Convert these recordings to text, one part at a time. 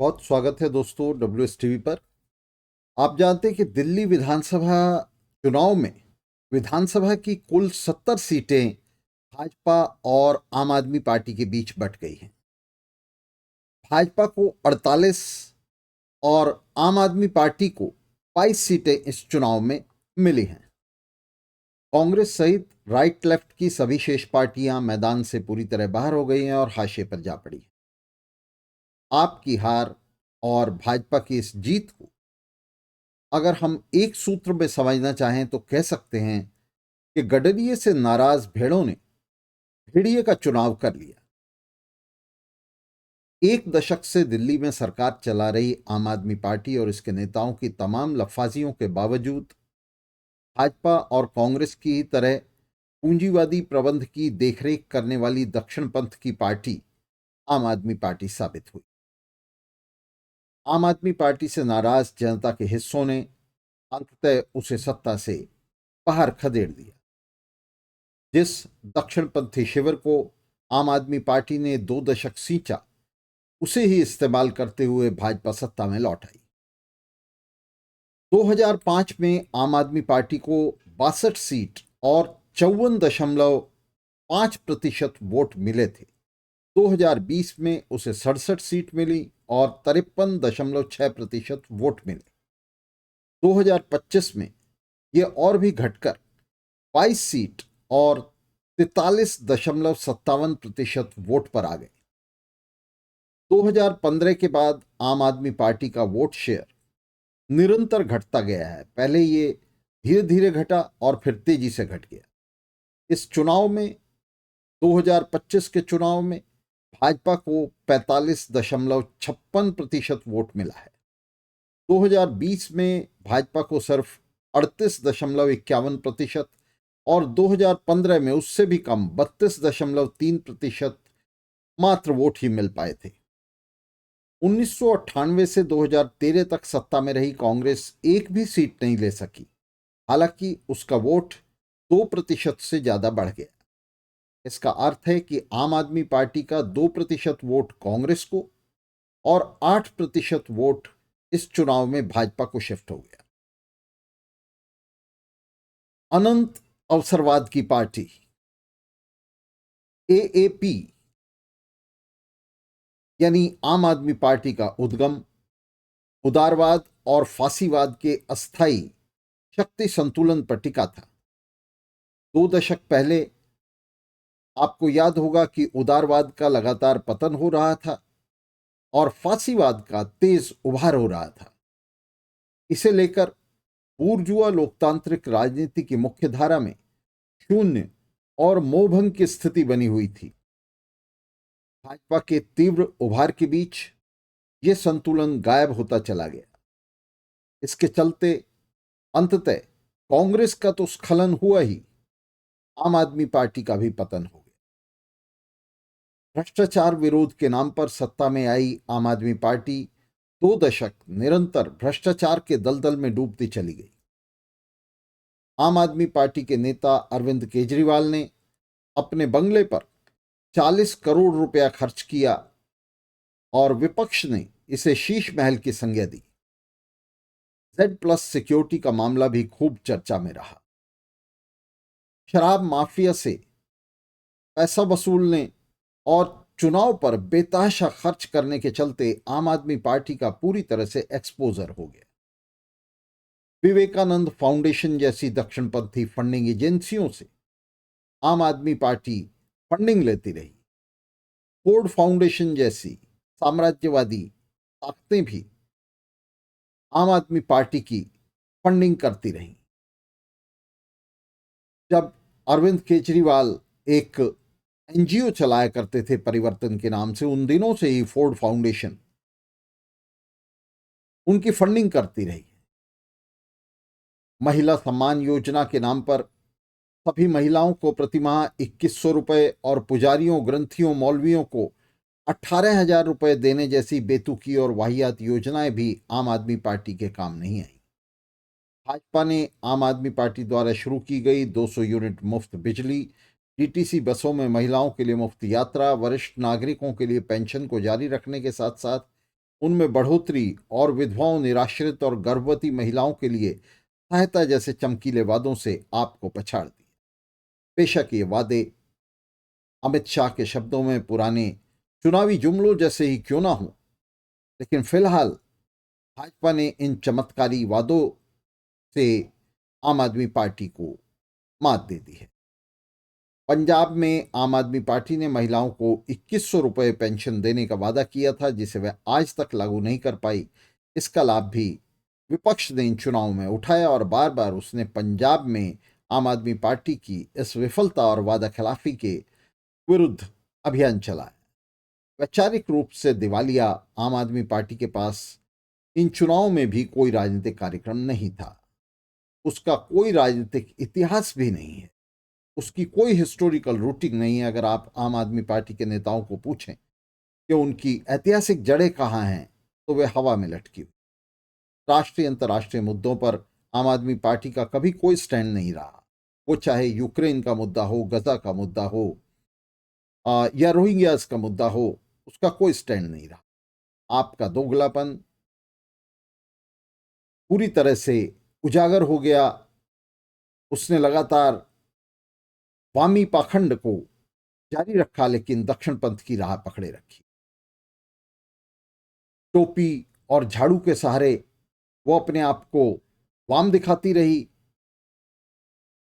बहुत स्वागत है दोस्तों WSTV पर। आप जानते हैं कि दिल्ली विधानसभा चुनाव में विधानसभा की कुल 70 सीटें भाजपा और आम आदमी पार्टी के बीच बंट गई हैं। भाजपा को 48 और आम आदमी पार्टी को 22 सीटें इस चुनाव में मिली हैं। कांग्रेस सहित राइट लेफ्ट की सभी शेष पार्टियां मैदान से पूरी तरह बाहर हो गई हैं और हाशिए पर जा पड़ी। आपकी हार और भाजपा की इस जीत को अगर हम एक सूत्र में समझना चाहें तो कह सकते हैं कि गडरिये से नाराज भेड़ों ने भेड़िए का चुनाव कर लिया। एक दशक से दिल्ली में सरकार चला रही आम आदमी पार्टी और इसके नेताओं की तमाम लफाजियों के बावजूद भाजपा और कांग्रेस की ही तरह पूंजीवादी प्रबंध की देखरेख करने वाली दक्षिण पंथ की पार्टी आम आदमी पार्टी साबित हुई। आम आदमी पार्टी से नाराज जनता के हिस्सों ने अंततः उसे सत्ता से बाहर खदेड़ दिया। जिस दक्षिणपंथी शिविर को आम आदमी पार्टी ने 2 दशक सींचा, उसे ही इस्तेमाल करते हुए भाजपा सत्ता में लौट आई। 2005 में आम आदमी पार्टी को 62 सीट और 54.5% वोट मिले थे। 2020 में उसे 67 सीट मिली और 53.6% वोट मिले। 2025 में यह और भी घटकर 22 सीट और 43.57% वोट पर आ गए। 2015 के बाद आम आदमी पार्टी का वोट शेयर निरंतर घटता गया है। पहले ये धीरे धीरे घटा और फिर तेजी से घट गया। इस चुनाव में 2025 के चुनाव में भाजपा को 45.56% वोट मिला है। 2020 में भाजपा को सिर्फ 38.51% और 2015 में उससे भी कम 32.3% मात्र वोट ही मिल पाए थे। 1998 से 2013 तक सत्ता में रही कांग्रेस एक भी सीट नहीं ले सकी। हालांकि उसका वोट 2% से ज्यादा बढ़ गया। इसका अर्थ है कि आम आदमी पार्टी का 2% वोट कांग्रेस को और 8% वोट इस चुनाव में भाजपा को शिफ्ट हो गया। अनंत अवसरवाद की पार्टी AAP यानी आम आदमी पार्टी का उद्गम उदारवाद और फासीवाद के अस्थायी शक्ति संतुलन पर टिका था। 2 दशक पहले आपको याद होगा कि उदारवाद का लगातार पतन हो रहा था और फासीवाद का तेज उभार हो रहा था। इसे लेकर बूर्जुआ लोकतांत्रिक राजनीति की मुख्य धारा में शून्य और मोहभंग की स्थिति बनी हुई थी। भाजपा के तीव्र उभार के बीच यह संतुलन गायब होता चला गया। इसके चलते अंततः कांग्रेस का तो स्खलन हुआ ही, आम आदमी पार्टी का भी पतन हो गया। भ्रष्टाचार विरोध के नाम पर सत्ता में आई आम आदमी पार्टी 2 दशक निरंतर भ्रष्टाचार के दलदल में डूबती चली गई। आम आदमी पार्टी के नेता अरविंद केजरीवाल ने अपने बंगले पर 40 करोड़ रुपया खर्च किया और विपक्ष ने इसे शीश महल की संज्ञा दी। Z+ सिक्योरिटी का मामला भी खूब चर्चा में रहा। शराब माफिया से पैसा वसूलने और चुनाव पर बेतहाशा खर्च करने के चलते आम आदमी पार्टी का पूरी तरह से एक्सपोजर हो गया। विवेकानंद फाउंडेशन जैसी दक्षिणपंथी फंडिंग एजेंसियों से आम आदमी पार्टी फंडिंग लेती रही। फोर्ड फाउंडेशन जैसी साम्राज्यवादी ताकतें भी आम आदमी पार्टी की फंडिंग करती रहीं। जब अरविंद केजरीवाल एक NGO चलाया करते थे परिवर्तन के नाम से, उन दिनों से ही फोर्ड फाउंडेशन उनकी फंडिंग करती रही। महिला सम्मान योजना के नाम पर सभी महिलाओं को प्रतिमाह 2100 रुपए और पुजारियों, ग्रंथियों, मौलवियों को 18,000 रुपए देने जैसी बेतुकी और वाहियात योजनाएं भी आम आदमी पार्टी के काम नहीं आई। भाजपा ने आम आदमी पार्टी द्वारा शुरू की गई 200 यूनिट मुफ्त बिजली, DTC बसों में महिलाओं के लिए मुफ्त यात्रा, वरिष्ठ नागरिकों के लिए पेंशन को जारी रखने के साथ साथ उनमें बढ़ोतरी और विधवाओं, निराश्रित और गर्भवती महिलाओं के लिए सहायता जैसे चमकीले वादों से आपको पछाड़ दिया। बेशक ये वादे अमित शाह के शब्दों में पुराने चुनावी जुमलों जैसे ही क्यों ना हो, लेकिन फिलहाल भाजपा ने इन चमत्कारी वादों से आम आदमी पार्टी को मात दे दी है। पंजाब में आम आदमी पार्टी ने महिलाओं को 2100 रुपये पेंशन देने का वादा किया था, जिसे वह आज तक लागू नहीं कर पाई। इसका लाभ भी विपक्ष ने इन चुनावों में उठाया और बार बार उसने पंजाब में आम आदमी पार्टी की इस विफलता और वादा खिलाफी के विरुद्ध अभियान चलाया। वैचारिक रूप से दिवालिया आम आदमी पार्टी के पास इन चुनावों में भी कोई राजनीतिक कार्यक्रम नहीं था। उसका कोई राजनीतिक इतिहास भी नहीं है, उसकी कोई हिस्टोरिकल रूटिंग नहीं है। अगर आप आम आदमी पार्टी के नेताओं को पूछें कि उनकी ऐतिहासिक जड़ें कहाँ हैं, तो वे हवा में लटकी हुई। राष्ट्रीय अंतर्राष्ट्रीय मुद्दों पर आम आदमी पार्टी का कभी कोई स्टैंड नहीं रहा। वो चाहे यूक्रेन का मुद्दा हो, गजा का मुद्दा हो या रोहिंग्यास का मुद्दा हो, उसका कोई स्टैंड नहीं रहा। आपका दोगलापन पूरी तरह से उजागर हो गया। उसने लगातार वामी पाखंड को जारी रखा, लेकिन दक्षिण पंथ की राह पकड़े रखी। टोपी और झाड़ू के सहारे वो अपने आप को वाम दिखाती रही,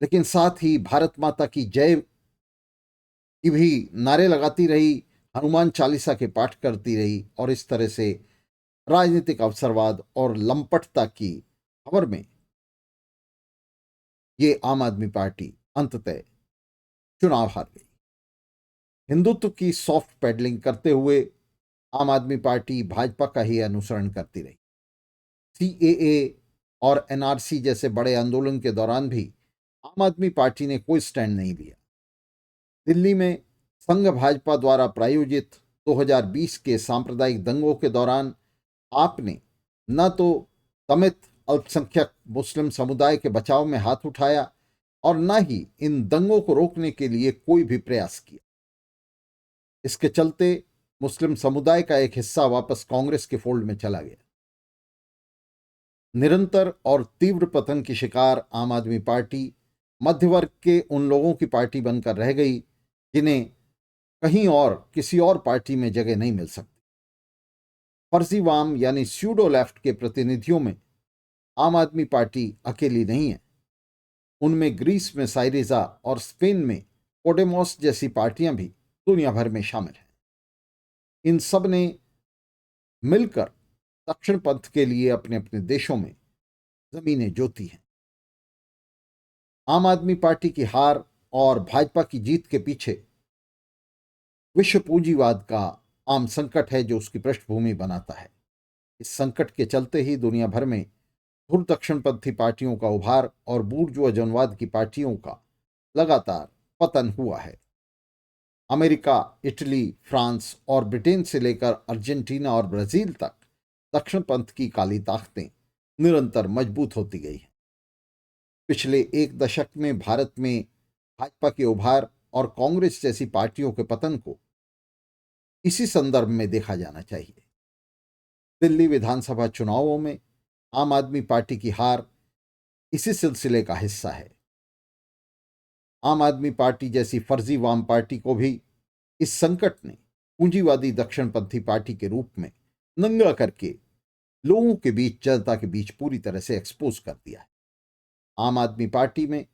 लेकिन साथ ही भारत माता की जय की भी नारे लगाती रही, हनुमान चालीसा के पाठ करती रही और इस तरह से राजनीतिक अवसरवाद और लंपटता की खबर में ये आम आदमी पार्टी अंततः चुनाव हार गई। हिंदुत्व की सॉफ्ट पैडलिंग करते हुए आम आदमी पार्टी भाजपा का ही अनुसरण करती रही। सीएए और एनआरसी जैसे बड़े आंदोलन के दौरान भी आम आदमी पार्टी ने कोई स्टैंड नहीं लिया। दिल्ली में संघ भाजपा द्वारा प्रायोजित 2020 के सांप्रदायिक दंगों के दौरान आपने न तो दलित अल्पसंख्यक मुस्लिम समुदाय के बचाव में हाथ उठाया और न ही इन दंगों को रोकने के लिए कोई भी प्रयास किया। इसके चलते मुस्लिम समुदाय का एक हिस्सा वापस कांग्रेस के फोल्ड में चला गया। निरंतर और तीव्र पतन की शिकार आम आदमी पार्टी मध्य वर्ग के उन लोगों की पार्टी बनकर रह गई जिन्हें कहीं और किसी और पार्टी में जगह नहीं मिल सकती। फर्जी वाम यानी स्यूडो लेफ्ट के प्रतिनिधियों में आम आदमी पार्टी अकेली नहीं है। उनमें ग्रीस में साइरिजा और स्पेन में पोडेमोस जैसी पार्टियां भी दुनिया भर में शामिल हैं। इन सब ने मिलकर दक्षिण पंथ के लिए अपने अपने देशों में जमीनें जोती हैं। आम आदमी पार्टी की हार और भाजपा की जीत के पीछे विश्व पूंजीवाद का आम संकट है जो उसकी पृष्ठभूमि बनाता है। इस संकट के चलते ही दुनिया भर में धुर दक्षिणपंथी पार्टियों का उभार और बूर्जुआ जनवाद की पार्टियों का लगातार पतन हुआ है। अमेरिका, इटली, फ्रांस और ब्रिटेन से लेकर अर्जेंटीना और ब्राजील तक दक्षिण पंथ की काली ताकतें निरंतर मजबूत होती गई हैं। पिछले एक दशक में भारत में भाजपा के उभार और कांग्रेस जैसी पार्टियों के पतन को इसी संदर्भ में देखा जाना चाहिए। दिल्ली विधानसभा चुनावों में आम आदमी पार्टी की हार इसी सिलसिले का हिस्सा है। आम आदमी पार्टी जैसी फर्जी वाम पार्टी को भी इस संकट ने पूंजीवादी दक्षिणपंथी पार्टी के रूप में नंगा करके लोगों के बीच, जनता के बीच पूरी तरह से एक्सपोज कर दिया है। आम आदमी पार्टी में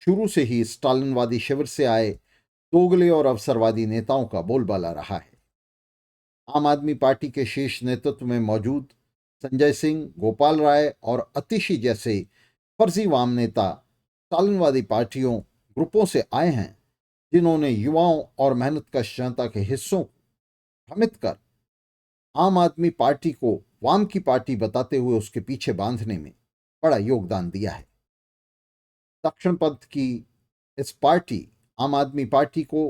शुरू से ही स्टालिनवादी शिविर से आए दोगले और अवसरवादी नेताओं का बोलबाला रहा है। आम आदमी पार्टी के शीर्ष नेतृत्व में मौजूद संजय सिंह, गोपाल राय और अतिशी जैसे फर्जी वाम नेता स्टालिनवादी पार्टियों ग्रुपों से आए हैं, जिन्होंने युवाओं और मेहनतकश जनता के हिस्सों को भ्रमित कर आम आदमी पार्टी को वाम की पार्टी बताते हुए उसके पीछे बांधने में बड़ा योगदान दिया है। दक्षिण पंथ की इस पार्टी आम आदमी पार्टी को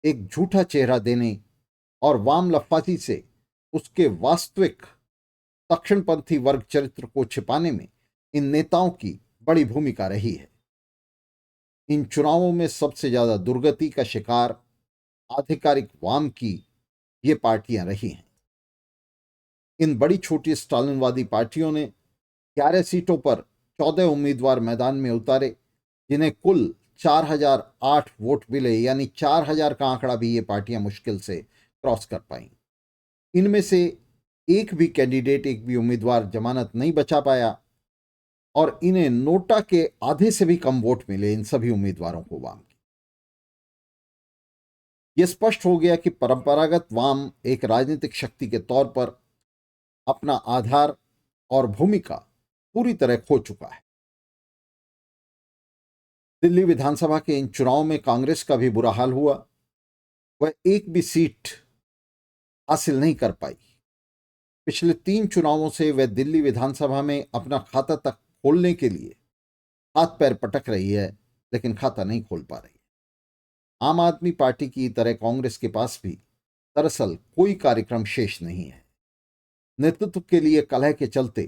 एक झूठा चेहरा देने और वाम लफाजी से उसके वास्तविक दक्षिणपंथी वर्ग चरित्र को छिपाने में इन नेताओं की बड़ी भूमिका रही है। इन चुनावों में सबसे ज्यादा दुर्गति का शिकार आधिकारिक वाम की ये पार्टियां रही हैं। इन बड़ी छोटी स्टालिनवादी पार्टियों ने 11 सीटों पर 14 उम्मीदवार मैदान में उतारे, जिन्हें कुल 4008 वोट मिले, यानी 4000 का आंकड़ा भी ये पार्टियां मुश्किल से क्रॉस कर पाई। इनमें से एक भी कैंडिडेट, एक भी उम्मीदवार जमानत नहीं बचा पाया और इन्हें नोटा के आधे से भी कम वोट मिले इन सभी उम्मीदवारों को वाम के। यह स्पष्ट हो गया कि परंपरागत वाम एक राजनीतिक शक्ति के तौर पर अपना आधार और भूमिका पूरी तरह खो चुका है। दिल्ली विधानसभा के इन चुनावों में कांग्रेस का भी बुरा हाल हुआ। वह एक भी सीट हासिल नहीं कर पाई। पिछले 3 चुनावों से वह दिल्ली विधानसभा में अपना खाता तक खोलने के लिए हाथ पैर पटक रही है, लेकिन खाता नहीं खोल पा रही है। आम आदमी पार्टी की तरह कांग्रेस के पास भी दरअसल कोई कार्यक्रम शेष नहीं है। नेतृत्व के लिए कलह के चलते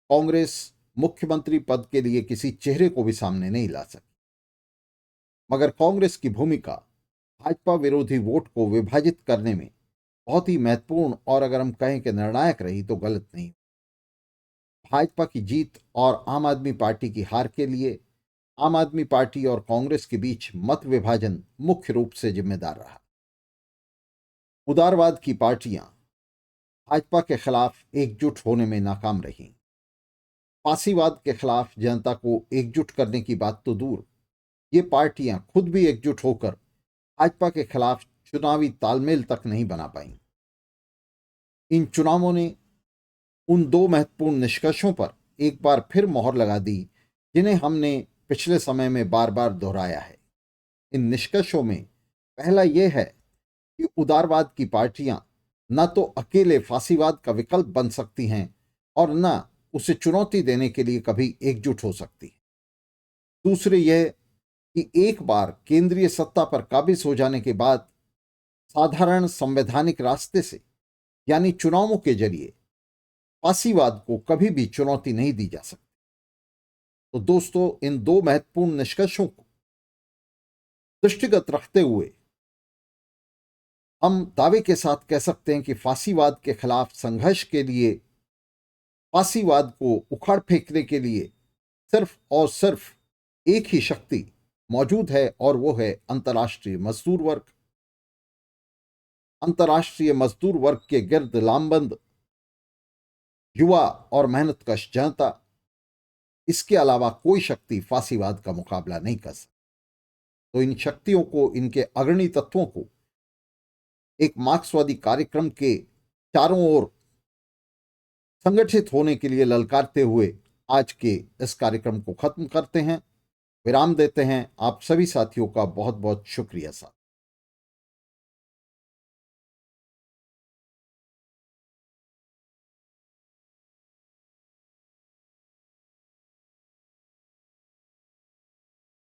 कांग्रेस मुख्यमंत्री पद के लिए किसी चेहरे को भी सामने नहीं ला सकी। मगर कांग्रेस की भूमिका भाजपा विरोधी वोट को विभाजित करने में बहुत ही महत्वपूर्ण और अगर हम कहें कि निर्णायक रही तो गलत नहीं। भाजपा की जीत और आम आदमी पार्टी की हार के लिए आम आदमी पार्टी और कांग्रेस के बीच मत विभाजन मुख्य रूप से जिम्मेदार रहा। उदारवाद की पार्टियां भाजपा के खिलाफ एकजुट होने में नाकाम रहीं। फासीवाद के खिलाफ जनता को एकजुट करने की बात तो दूर, ये पार्टियां खुद भी एकजुट होकर भाजपा के खिलाफ चुनावी तालमेल तक नहीं बना पाईं। इन चुनावों ने उन 2 महत्वपूर्ण निष्कर्षों पर एक बार फिर मोहर लगा दी, जिन्हें हमने पिछले समय में बार बार दोहराया है। इन निष्कर्षों में पहला यह है कि उदारवाद की पार्टियां न तो अकेले फासीवाद का विकल्प बन सकती हैं और न उसे चुनौती देने के लिए कभी एकजुट हो सकती है। दूसरे यह कि एक बार केंद्रीय सत्ता पर काबिज हो जाने के बाद साधारण संवैधानिक रास्ते से, यानी चुनावों के जरिए, फासीवाद को कभी भी चुनौती नहीं दी जा सकती। तो दोस्तों, इन 2 महत्वपूर्ण निष्कर्षों को दृष्टिगत रखते हुए हम दावे के साथ कह सकते हैं कि फासीवाद के खिलाफ संघर्ष के लिए, फासीवाद को उखाड़ फेंकने के लिए सिर्फ और सिर्फ एक ही शक्ति मौजूद है और वो है अंतर्राष्ट्रीय मजदूर वर्ग। अंतर्राष्ट्रीय मजदूर वर्ग के गिर्द लामबंद युवा और मेहनतकश जनता, इसके अलावा कोई शक्ति फासीवाद का मुकाबला नहीं कर सकती। तो इन शक्तियों को, इनके अग्रणी तत्वों को एक मार्क्सवादी कार्यक्रम के चारों ओर संगठित होने के लिए ललकारते हुए आज के इस कार्यक्रम को खत्म करते हैं, विराम देते हैं। आप सभी साथियों का बहुत बहुत शुक्रिया साथ।